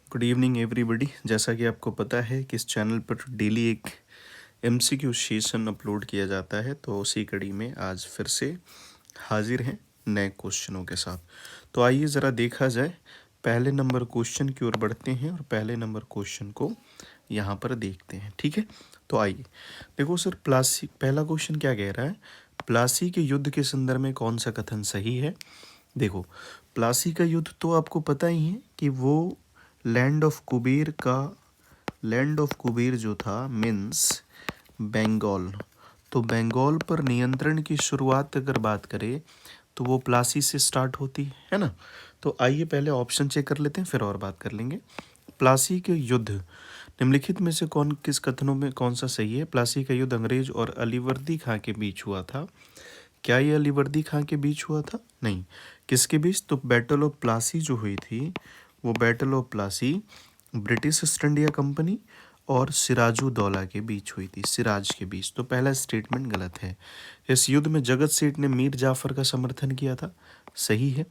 Good evening everybody. जैसा कि आपको पता है कि इस चैनल पर डेली एक एमसीक्यू सेशन अपलोड किया जाता है, तो उसी कड़ी में आज फिर से हाजिर हैं नए क्वेश्चनों के साथ। तो आइए ज़रा देखा जाए, पहले नंबर क्वेश्चन की ओर बढ़ते हैं और पहले नंबर क्वेश्चन को यहाँ पर देखते हैं। ठीक है, तो आइए देखो सर, प्लासी पहला क्वेश्चन क्या कह रहा है, प्लासी के युद्ध के संदर्भ में कौन सा कथन सही है। देखो, प्लासी का युद्ध तो आपको पता ही है कि वो लैंड ऑफ कुबेर जो था मीन्स बंगाल। तो बंगाल पर नियंत्रण की शुरुआत अगर बात करें तो वो प्लासी से स्टार्ट होती है ना। तो आइए पहले ऑप्शन चेक कर लेते हैं, फिर और बात कर लेंगे। प्लासी के युद्ध निम्नलिखित में से किस कथनों में कौन सा सही है। प्लासी का युद्ध अंग्रेज और अलीवर्दी खां के बीच हुआ था। क्या ये अलीवर्दी खां के बीच हुआ था? नहीं। किसके बीच? तो बैटल ऑफ प्लासी जो हुई थी, वो battle of Plassey British east India company और सिराजुद्दौला के बीच हुई थी, सिराज के बीच। तो पहला स्टेटमेंट गलत है। इस युद्ध में जगत सेठ ने मीर जाफर का समर्थन किया था, सही है।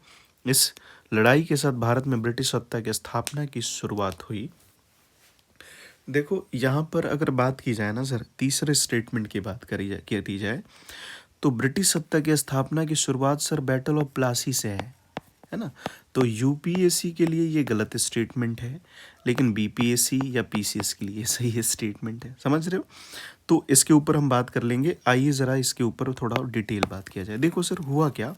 इस लड़ाई के साथ भारत में ब्रिटिश सत्ता की स्थापना की शुरुआत हुई। देखो यहाँ पर अगर बात की जाए ना सर, तीसरे स्टेटमेंट की बात करी जाए तो ब्रिटिश सत्ता की स्थापना की शुरुआत सर बैटल ऑफ प्लासी से है ना। तो यूपीएससी के लिए ये गलत स्टेटमेंट है, लेकिन बीपीएससी या पीसीएस के लिए सही स्टेटमेंट है। समझ रहे हो? तो इसके ऊपर हम बात कर लेंगे। आइए ज़रा इसके ऊपर थोड़ा डिटेल बात किया जाए। देखो सर, हुआ क्या,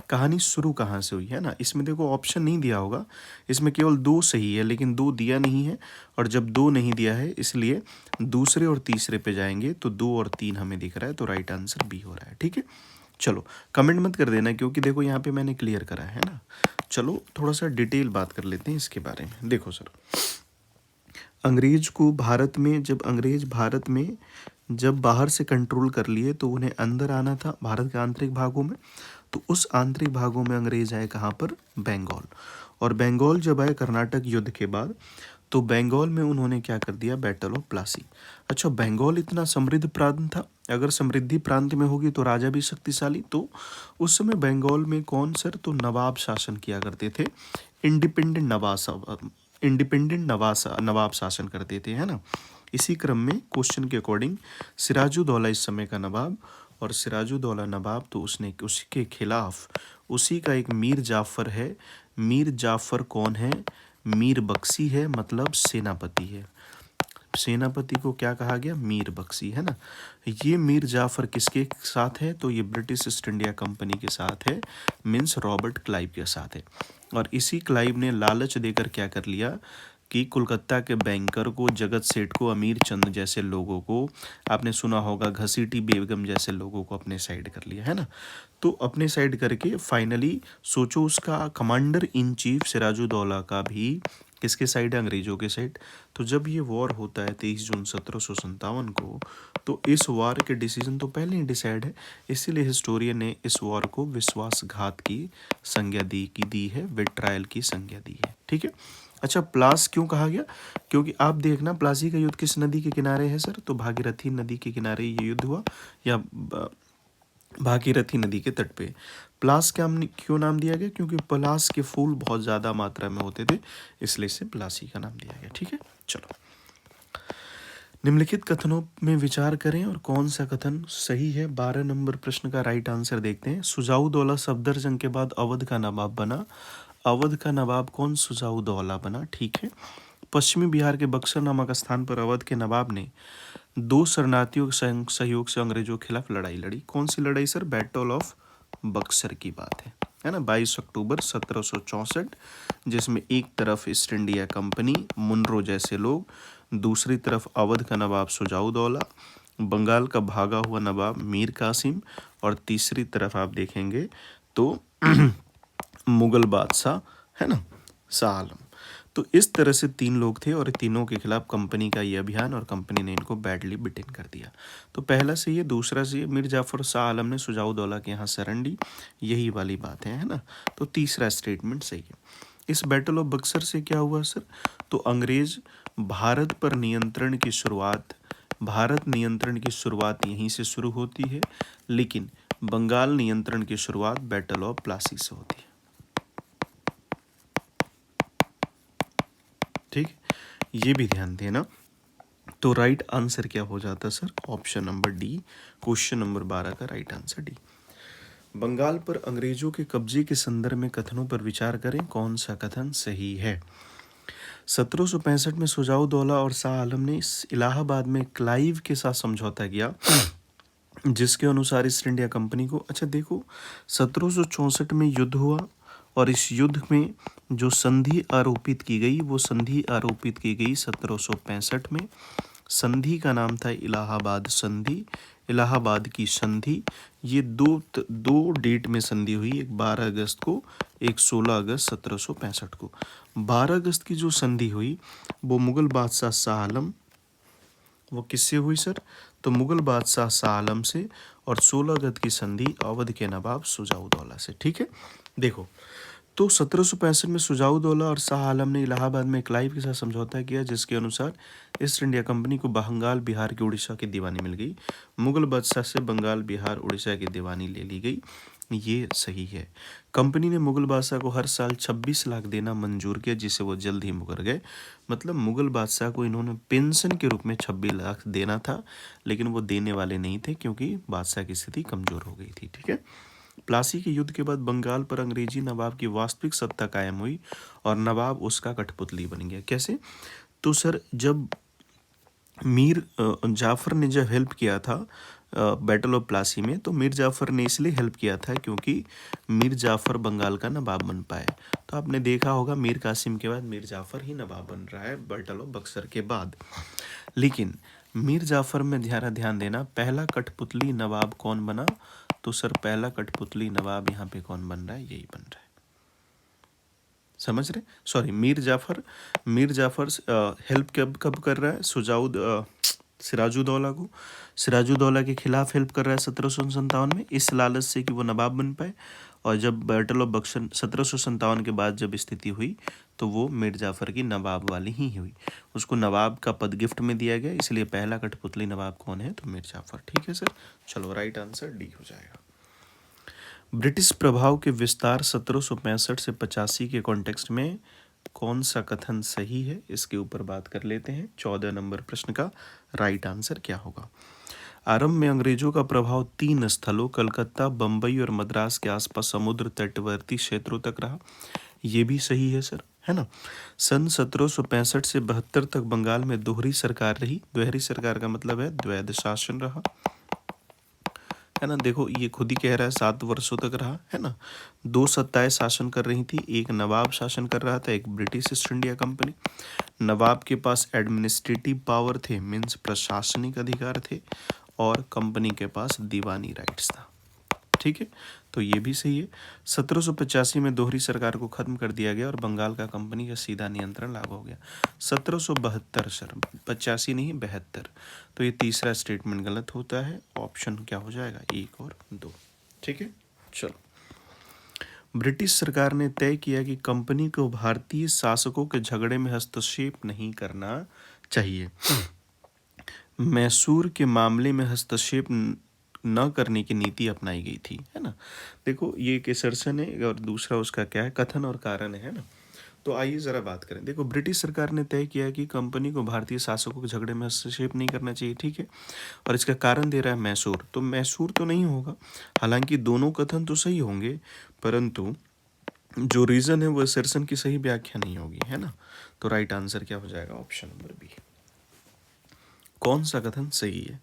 कहानी शुरू कहाँ से हुई है ना। इसमें देखो ऑप्शन नहीं दिया होगा, इसमें केवल दो सही है, लेकिन दो दिया नहीं है। और जब दो नहीं दिया है इसलिए दूसरे और तीसरे पे जाएंगे, तो 2 और 3 हमें दिख रहा है, तो राइट आंसर बी हो रहा है। ठीक है, चलो कमेंट मत कर देना, क्योंकि देखो यहाँ पे मैंने क्लियर करा है ना। चलो थोड़ा सा डिटेल बात कर लेते हैं इसके बारे में। देखो सर, अंग्रेज भारत में जब बाहर से कंट्रोल कर लिए, तो उन्हें अंदर आना था भारत के आंतरिक भागों में। तो उस आंतरिक भागों में अंग्रेज आए कहाँ पर? बंगाल। और बंगाल जब आए कर्नाटक युद्ध के बाद, तो बंगाल में उन्होंने क्या कर दिया? Battle of Plassey. अच्छा, बंगाल इतना समृद्ध प्रांत था, अगर समृद्धि प्रांत में होगी तो राजा भी शक्तिशाली। तो उस समय बंगाल में कौन सर? तो नवाब शासन किया करते थे। इंडिपेंडेंट नवाब शासन करते थे, है ना। इसी क्रम में क्वेश्चन के अकॉर्डिंग सिराजुद्दौला इस समय का नवाब, और सिराजुद्दौला नवाब तो उसने उसके खिलाफ उसी का एक मीर जाफर है। मीर जाफर कौन है? मीर बख्शी है, मतलब सेनापति है। सेनापति को क्या कहा गया? मीर बख्शी, है ना। ये मीर जाफर किसके साथ है? तो ये ब्रिटिश ईस्ट इंडिया कंपनी के साथ है, मीन्स रॉबर्ट क्लाइव के साथ है। और इसी क्लाइव ने लालच देकर क्या कर लिया कि कोलकाता के बैंकर को, जगत सेठ को, अमीर चंद जैसे लोगों को, आपने सुना होगा घसीटी बेगम जैसे लोगों को अपने साइड कर लिया, है ना। तो अपने साइड करके फाइनली सोचो, उसका कमांडर इन चीफ सिराजुद्दौला का भी किसके साइड है? अंग्रेजों के साइड। तो जब ये वॉर होता है 23 जून 1757 को, तो इस वॉर के डिसीजन तो पहले ही डिसाइड है, इसीलिए हिस्टोरियन ने इस वॉर को विश्वासघात की संज्ञा दी है, विट्रायल की संज्ञा दी है। ठीक है। अच्छा, प्लास क्यों कहा गया? क्योंकि आप देखना, प्लासी का युद्ध किस नदी के किनारे है सर? तो भागीरथी नदी के किनारे ये युद्ध हुआ, या भागीरथी नदी के तट पे। प्लास क्यों नाम दिया गया? क्योंकि पलास के फूल बहुत ज़्यादा मात्रा में होते थे, इसलिए इसे प्लासी का नाम दिया गया। ठीक है, चलो निम्नलिखित कथनों में विचार करें और कौन सा कथन सही है। 12 नंबर प्रश्न का राइट आंसर देखते हैं। सुजाउद्दौला सफदर जंग के बाद अवध का नवाब बना। अवध का नवाब कौन? सुजाउद्दौला बना। ठीक है। पश्चिमी बिहार के बक्सर नामक स्थान पर अवध के नवाब ने 2 शरणार्थियों के सहयोग से अंग्रेजों के खिलाफ लड़ाई लड़ी। कौन सी लड़ाई सर? बैटल ऑफ बक्सर की बात है ना। 22 अक्टूबर 1764, जिसमें एक तरफ ईस्ट इंडिया कंपनी, मुनरो जैसे लोग, दूसरी तरफ अवध का नवाब सुजाउद्दौला, बंगाल का भागा हुआ नवाब मीर कासिम, और तीसरी तरफ आप देखेंगे तो मुगल बादशाह, है ना, शाह आलम। तो इस तरह से 3 लोग थे, और तीनों के खिलाफ कंपनी का ये अभियान, और कंपनी ने इनको बैडली बिटेन कर दिया। तो पहला से ये, दूसरा से ये, मीर जाफर और शाह आलम ने सुजाउद्दौला के यहाँ शरण ली, यही वाली बात है ना। तो तीसरा स्टेटमेंट सही है। इस बैटल ऑफ बक्सर से क्या हुआ सर? तो अंग्रेज भारत नियंत्रण की शुरुआत यहीं से शुरू होती है, लेकिन बंगाल नियंत्रण की शुरुआत बैटल ऑफ प्लासी से होती है। ठीक है, ये भी ध्यान देना। तो राइट आंसर क्या हो जाता sir? Option number D, question number 12 का राइट आंसर डी। बंगाल पर अंग्रेजों के कब्जे के संदर्भ में कथनों पर विचार करें, कौन सा कथन सही है? 1765 में शुजाउद्दौला और शाह आलम ने इलाहाबाद में क्लाइव के साथ समझौता किया, जिसके अनुसार ईस्ट इंडिया कंपनी को, अच्छा देखो, 1764 में युद्ध हुआ और इस युद्ध में जो संधि आरोपित की गई वो संधि आरोपित की गई 1765 में। संधि का नाम था इलाहाबाद संधि, इलाहाबाद की संधि। ये दो डेट में संधि हुई, एक 12 अगस्त को, एक 16 अगस्त 1765 को। 12 अगस्त की जो संधि हुई वो मुगल बादशाह शाह आलम, वो किससे हुई सर? तो मुगल बादशाह शाह आलम से, और 16 अगस्त की संधि अवध के नवाब शुजाउद्दौला से। ठीक है, देखो, तो 1765 में शुजाउद्दौला और शाह आलम ने इलाहाबाद में क्लाइव के साथ समझौता किया, जिसके अनुसार ईस्ट इंडिया कंपनी को बंगाल, बिहार की उड़ीसा की दीवानी मिल गई। मुगल बादशाह से बंगाल, बिहार, उड़ीसा की दीवानी ले ली गई। ये सही है। कंपनी ने मुगल बादशाह को हर साल 26 लाख देना मंजूर किया, जिसे वो जल्द ही मुकर गए। मतलब मुगल बादशाह को इन्होंने पेंशन के रूप में 26 लाख देना था, लेकिन वो देने वाले नहीं थे क्योंकि बादशाह की स्थिति कमजोर हो गई थी। ठीक है, प्लासी के युद्ध के बाद बंगाल पर अंग्रेजी नवाब की वास्तविक सत्ता कायम हुई और नवाब उसका कठपुतली बन गया। कैसे? तो सर, जब मीर जाफ़र ने जब हेल्प किया था बैटल ऑफ प्लासी में, तो मीर जाफ़र ने इसलिए हेल्प किया था क्योंकि मीर जाफ़र बंगाल का नवाब बन पाए। तो आपने देखा होगा मीर कासिम के बाद मीर जाफ़र ही नवाब बन रहा है बैटल ऑफ बक्सर के बाद। लेकिन मीर जाफ़र में ध्यान देना, पहला कठपुतली नवाब कौन बना? तो सर पहला कठपुतली नवाब यहाँ पे कौन बन रहा है? यही बन रहा है, समझ रहे? सॉरी, मीर जाफ़र हेल्प कब कर रहा है? सिराजुद्दौला को, सिराजुद्दौला के खिलाफ हेल्प कर रहा है 1757 में, इस लालच से कि वो नवाब बन पाए। और जब बैटल ऑफ बक्सर 1757 के बाद जब स्थिति हुई तो वो मीर जाफ़र की नवाब वाली ही हुई, उसको नवाब का पद गिफ्ट में दिया गया, इसलिए पहला कठपुतली नवाब कौन है? तो मीर जाफ़र। ठीक है सर, चलो राइट आंसर डी हो जाएगा। ब्रिटिश प्रभाव के विस्तार 1765 से 85 के कॉन्टेक्स्ट में कौन सा कथन सही है? इसके ऊपर बात कर लेते हैं। 14 नंबर प्रश्न का राइट आंसर क्या होगा? आरंभ में अंग्रेजों का प्रभाव 3 स्थलों, कलकत्ता, बंबई और मद्रास के आसपास समुद्र तटवर्ती क्षेत्रों तक रहा। ये भी सही है सर, है ना। सन 1765 से 72 तक बंगाल में दोहरी सरकार रही। दोहरी सरकार का मतलब है द्वैध शासन रहा, है ना। देखो, ये खुद ही कह रहा है 7 वर्षों तक रहा, है ना। 2 सत्ताएं शासन कर रही थी, एक नवाब शासन कर रहा था, एक ब्रिटिश ईस्ट इंडिया कंपनी। नवाब के पास एडमिनिस्ट्रेटिव पावर थे, मीन्स प्रशासनिक अधिकार थे, और कंपनी के पास दीवानी राइट्स था। ठीक है, तो ये भी सही है। 1785 में दोहरी सरकार को खत्म कर दिया गया और बंगाल का कंपनी का सीधा नियंत्रण लागू हो गया। 1772 सर, 85 नहीं 72, तो ये तीसरा स्टेटमेंट गलत होता है। ऑप्शन क्या हो जाएगा? 1 और 2। ठीक है, चलो। ब्रिटिश सरकार ने तय किया कि कंपनी को भारतीय शासकों के झगड़े में हस्तक्षेप नहीं करना चाहिए। मैसूर के मामले में हस्तक्षेप न करने की नीति अपनाई गई थी, है ना। देखो, ये एक असर्शन है और दूसरा उसका क्या है? कथन और कारण है ना। तो आइए ज़रा बात करें। देखो, ब्रिटिश सरकार ने तय किया कि कंपनी को भारतीय शासकों के झगड़े में हस्तक्षेप नहीं करना चाहिए। ठीक है, और इसका कारण दे रहा है मैसूर। तो मैसूर तो नहीं होगा, हालांकि दोनों कथन तो सही होंगे, परंतु जो रीज़न है वो असर्शन की सही व्याख्या नहीं होगी, है ना। तो राइट आंसर क्या हो जाएगा? Option number B. कौन सा कथन सही है?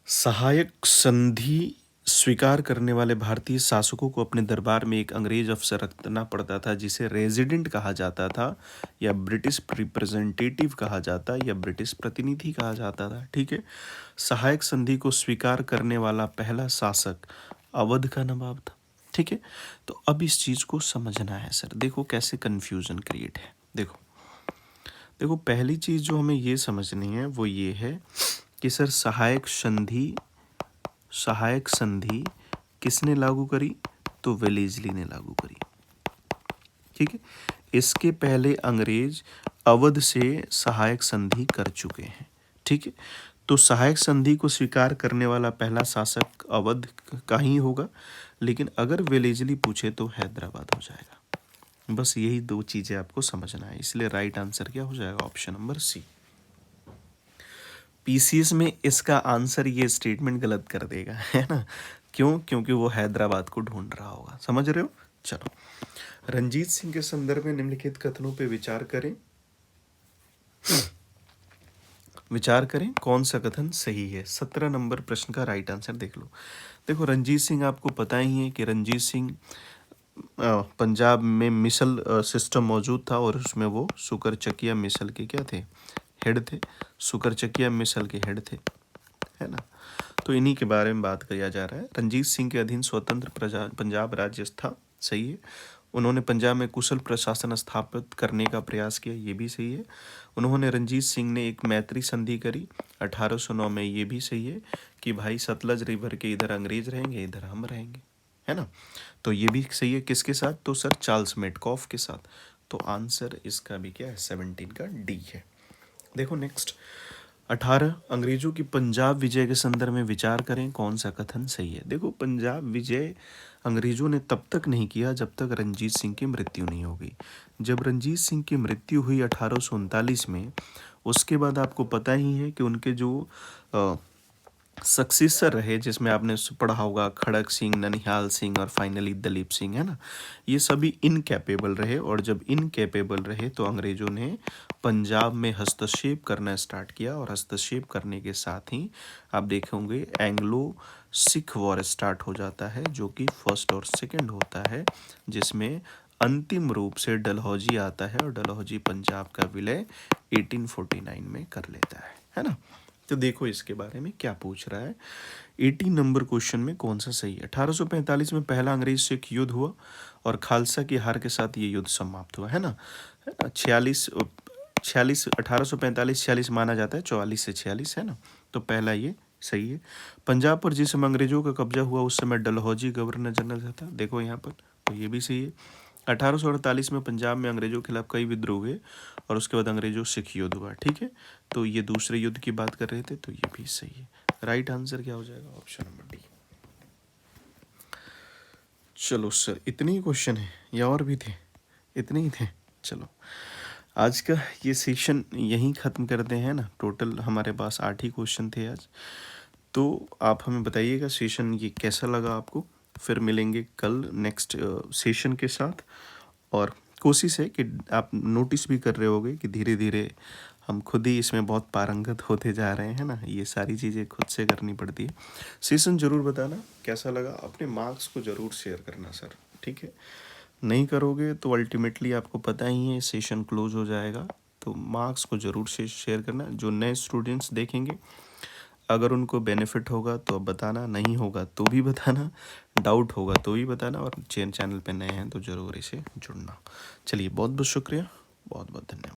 सहायक संधि स्वीकार करने वाले भारतीय शासकों को अपने दरबार में एक अंग्रेज अफसर रखना पड़ता था, जिसे रेजिडेंट कहा जाता था, या ब्रिटिश रिप्रेजेंटेटिव कहा जाता, या ब्रिटिश प्रतिनिधि कहा जाता था। ठीक है, सहायक संधि को स्वीकार करने वाला पहला शासक अवध का नवाब था। ठीक है, तो अब इस चीज़ को समझना है सर। देखो कैसे कन्फ्यूजन क्रिएट है। देखो, पहली चीज़ जो हमें ये समझनी है वो ये है कि सर सहायक संधि किसने लागू करी? तो वेलेस्ली ने लागू करी। ठीक है, इसके पहले अंग्रेज अवध से सहायक संधि कर चुके हैं। ठीक है, तो सहायक संधि को स्वीकार करने वाला पहला शासक अवध का ही होगा, लेकिन अगर वेलेस्ली पूछे तो हैदराबाद हो जाएगा। बस यही दो चीज़ें आपको समझना है, इसलिए राइट आंसर क्या हो जाएगा, ऑप्शन नंबर सी। पीसीएस में इसका आंसर ये स्टेटमेंट गलत कर देगा, है ना। क्यों? क्योंकि वो हैदराबाद को ढूंढ रहा होगा, समझ रहे हो। चलो, रंजीत सिंह के संदर्भ में निम्नलिखित कथनों पे विचार करें। विचार करें कौन सा कथन सही है। 17 नंबर प्रश्न का राइट आंसर देख लो। देखो, रंजीत सिंह आपको पता ही है कि रंजीत सिंह पंजाब में मिसल सिस्टम मौजूद था और उसमें वो सुकरचकिया मिसल के क्या थे, हेड थे। सुकरचकिया मिसल के हेड थे, है ना। तो इन्हीं के बारे में बात किया जा रहा है। रंजीत सिंह के अधीन स्वतंत्र पंजाब राज्य था, सही है। उन्होंने पंजाब में कुशल प्रशासन स्थापित करने का प्रयास किया, ये भी सही है। उन्होंने रंजीत सिंह ने एक मैत्री संधि करी 1809 में, ये भी सही है कि भाई सतलज रिवर के इधर अंग्रेज रहेंगे, इधर हम रहेंगे, है ना। तो ये भी सही है, किसके साथ, तो सर चार्ल्स मेटकॉफ के साथ। तो आंसर इसका भी क्या है, 17 का डी है। देखो नेक्स्ट, 18 अंग्रेजों की पंजाब विजय के संदर्भ में विचार करें कौन सा कथन सही है। देखो, पंजाब विजय अंग्रेजों ने तब तक नहीं किया जब तक रंजीत सिंह की मृत्यु नहीं हो गई। जब रंजीत सिंह की मृत्यु हुई 1839 में, उसके बाद आपको पता ही है कि उनके जो सक्सेसर रहे, जिसमें आपने पढ़ा होगा खड़क सिंह, ननिहाल सिंह और फाइनली दलीप सिंह, है ना, ये सभी इनकैपेबल रहे। और जब इनकैपेबल रहे तो अंग्रेज़ों ने पंजाब में हस्तक्षेप करना स्टार्ट किया, और हस्तक्षेप करने के साथ ही आप देखेंगे एंग्लो सिख वॉर स्टार्ट हो जाता है, जो कि फर्स्ट और सेकंड होता है, जिसमें अंतिम रूप से डलहौजी आता है और डलहौजी पंजाब का विलय 1849 में कर लेता है ना। तो देखो इसके बारे में क्या पूछ रहा है। 18 नंबर क्वेश्चन में कौन सा सही है। 1845 में पहला अंग्रेज सिख युद्ध हुआ और खालसा की हार के साथ ये युद्ध समाप्त हुआ, है ना। 46 1845-46 माना जाता है, 44 से 46, है ना। तो पहला ये सही है। पंजाब पर जिस समय अंग्रेजों का कब्जा हुआ उस समय डलहौजी गवर्नर जनरल था, देखो यहाँ पर, तो ये भी सही है। 1848 में पंजाब में अंग्रेजों के खिलाफ कई विद्रोह हुए और उसके बाद अंग्रेजों सिख युद्ध हुआ, ठीक है। तो ये दूसरे युद्ध की बात कर रहे थे, तो ये भी सही है। राइट आंसर क्या हो जाएगा, ऑप्शन नंबर डी। चलो सर, इतने ही क्वेश्चन है या और भी थे? इतने ही थे। चलो, आज का ये सेशन यहीं ख़त्म करते हैं ना। टोटल हमारे पास 8 ही क्वेश्चन थे आज। तो आप हमें बताइएगा सेशन ये कैसा लगा आपको। फिर मिलेंगे कल नेक्स्ट सेशन के साथ। और कोशिश है कि आप नोटिस भी कर रहे होगे कि धीरे धीरे हम खुद ही इसमें बहुत पारंगत होते जा रहे हैं ना। ये सारी चीज़ें खुद से करनी पड़ती है। सेशन ज़रूर बताना कैसा लगा, अपने मार्क्स को ज़रूर शेयर करना सर, ठीक है। नहीं करोगे तो अल्टीमेटली आपको पता ही है सेशन क्लोज हो जाएगा। तो मार्क्स को ज़रूर से शेयर करना। जो नए स्टूडेंट्स देखेंगे, अगर उनको बेनिफिट होगा तो अब बताना, नहीं होगा तो भी बताना, डाउट होगा तो भी बताना, और चैनल पे नए हैं तो ज़रूर इसे जुड़ना। चलिए, बहुत बहुत शुक्रिया, बहुत बहुत धन्यवाद।